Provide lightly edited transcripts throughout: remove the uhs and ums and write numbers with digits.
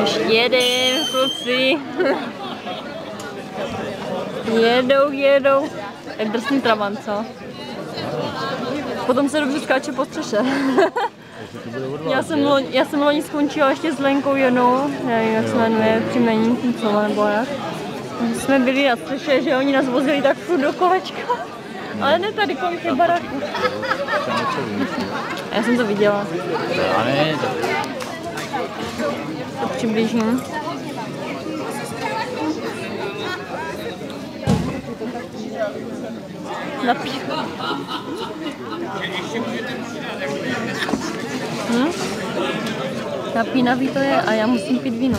Ještě jedem, kluci. Jedou. Jak drsný trabant, co? Potom se dobře skáče po střeše. Já jsem loni skončila ještě s Lenkou jednou, nevím, jak se jmenuje, příjmení, co nebo jak. Jsme byli na střeše, že oni nás vozili tak furt do kolečka. Ale ne tady kolik je baráků. Já jsem to viděla. To přiblížím. Napiju. Napínavý to je a já musím pít víno.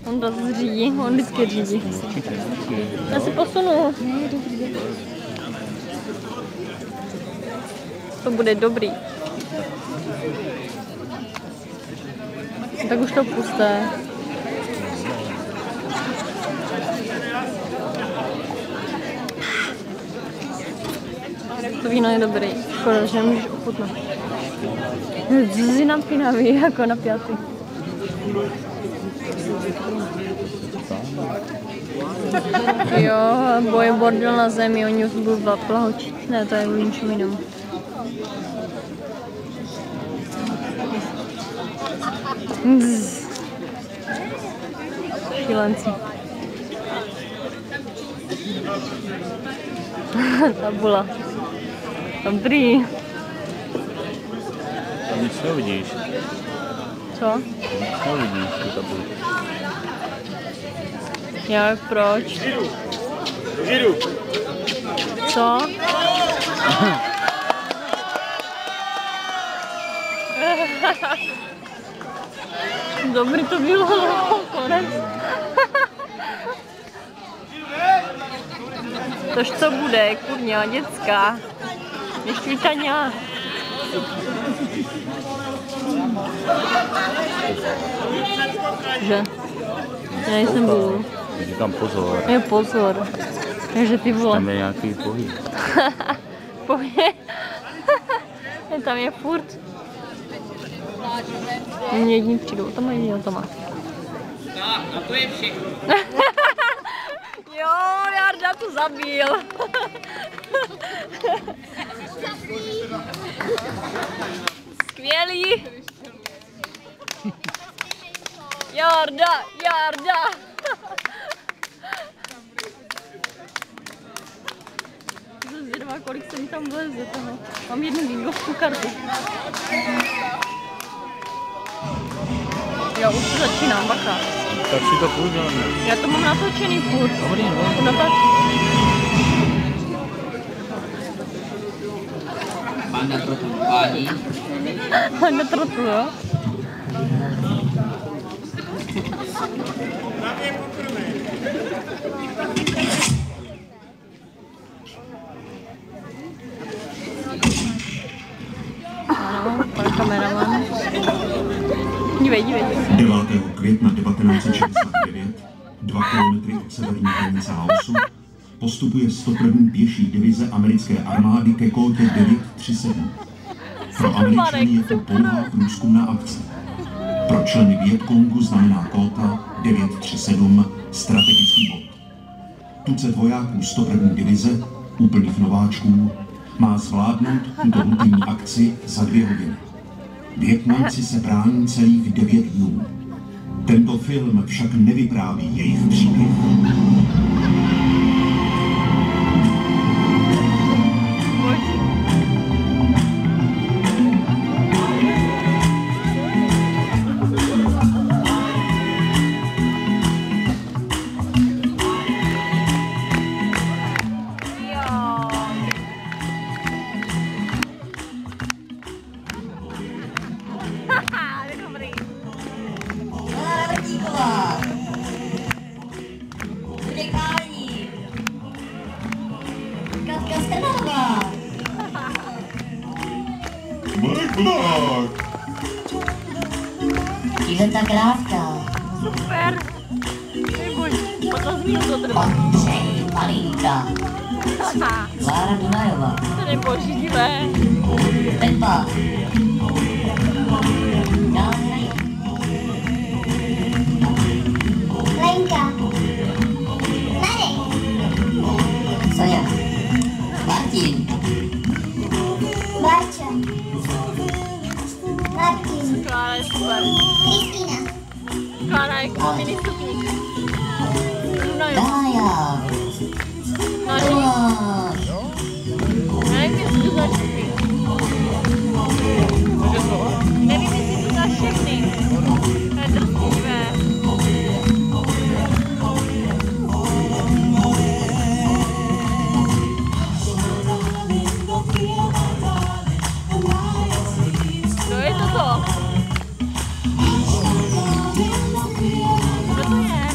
On to řídí, on vždycky řídí. Já si posunu. To bude dobrý. Tak už to pusté. To víno je dobrý. Škoda, že nemůžeš ochutnat. Jsi napínavý, jako napjatý. Jo, boje bordel na zemi, oni už budou plahočit. Ne, to je kvůli ničemu jinému. Šílenci. Tabula. Dobrý. Tam nic neuvidíš. Co? Nic neuvidíš tu tabulu. Jak, proč? Co? Dobrý to bylo, konec. Tož co bude, kurňa, děcka. Ještě vítaňa. Že? Já jsem byl. Říkám pozor. Je pozor. Takže ty vole. Tam je nějaký pohyb. Pohyb? Tam je furt. Mě jedním přijdou, tam mají automat. A to je všechno. Jo, Jarda to zabil. Skvělý. Jarda. Jsem zvědavá, kolik se mi tam vleze toho. Mám jednu bingovskou kartu. Já už to začínám, bacha. Tak si to půjde. Já to mám natočený furt. Dobrý, no. Banda trochu pádí. Banda trochu, jo? Ano, pan kameraman. Dívej. 9. května 1969, 2 kilometry od severní hranice Laosu, postupuje 101. pěší divize americké armády ke kótě 937. Pro Američany je to pouhá průzkumná akce. Pro členy Vietkongu znamená kóta 937 strategický bod. Tucet vojáků 101. divize, úplných nováčků, má zvládnout tuto rutinní akci za 2 hodiny. Vietnamci se brání celých 9 dnů. Tento film však nevypráví jejich příběh. Tíhle ta krátka. Super. Neboj, potom zmíl to trvá. Ondřej Malínka. Klára Dunajová. To neboží, divé. Pepa Martin. Klára je super. Kristýna. Klára je jako mini stupník. No jo. Dája. Máš jí? Nevím, jestli to za všechny. Nevím, jestli to za všechny. To je drtivé. Kdo je toto? Kdo to je?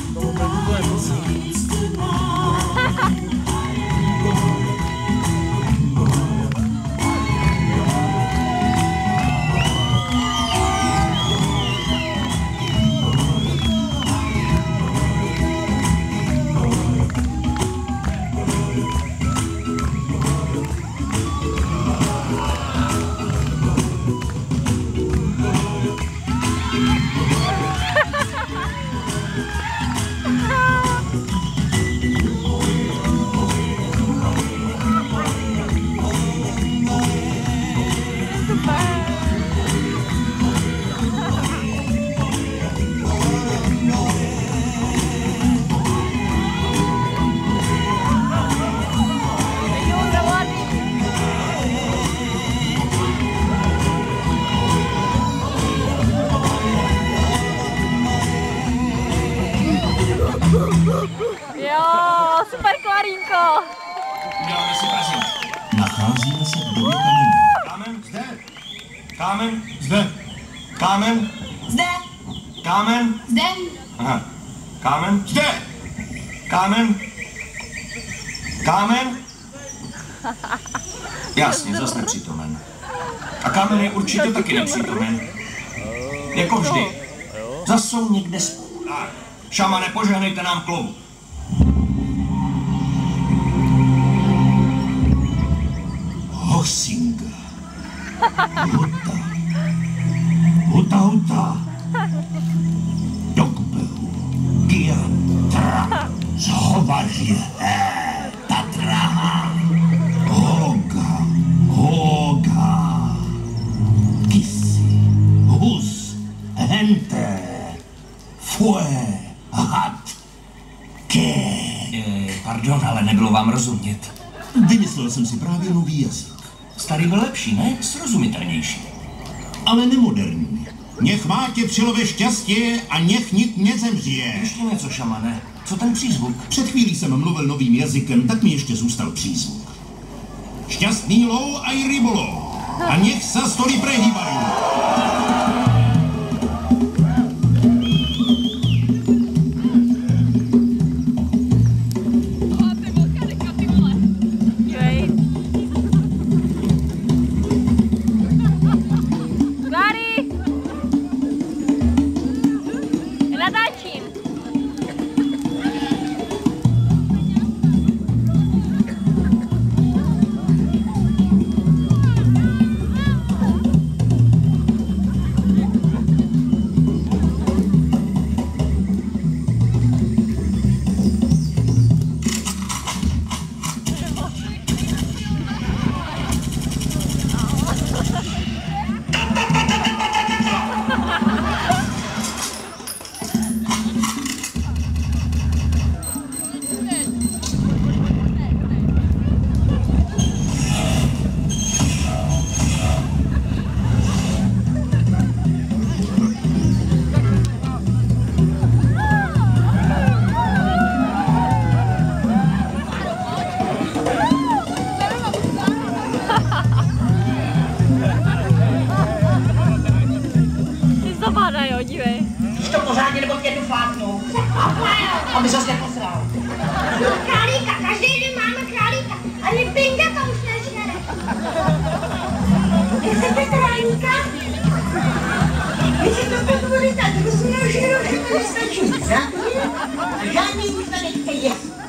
Jo, super Klarínko. Uděláme si prezent. Nacházíme se v době kamení. Kámen, zde. Kámen, zde. Kámen, Zde. kámen. Zde. Aha. Kámen, zde. Kámen. Kámen. Jasně, zas nepřítomen. A kámen je určitě taky nepřítomen. Jako vždy. Zas jsou někde spolu. Tak, šamane, požehnejte nám kloub. Hosinga. Huta. Huta huta. Dokbehu. Giatra. Zhovaři. Tatraha. Hoga. Hoga. Kisi. Hus. Hente. Fue. Hat. Ke. Pardon, ale nebylo vám rozumět. Vymyslel jsem si právě nový jazyk. Starý byl lepší, ne? Srozumitelnější. Ale nemoderní. Nech má tě přilove štěstí a nech nik nezemřije. Ještě něco, šamane. Co ten přízvuk? Před chvílí jsem mluvil novým jazykem, tak mi ještě zůstal přízvuk. Šťastný lov a i rybolov. A nech se stoly prehýbají. Dívej. Víš to pořádně, nebo tě tu fláknu. Aby zas neposral. Králíka, každý den máme králíka. Ani pinga to už nežere. Chcete králíka? Vy si to podvolíte, to jsme už jenom stačí. Žádný už tady nechce jest.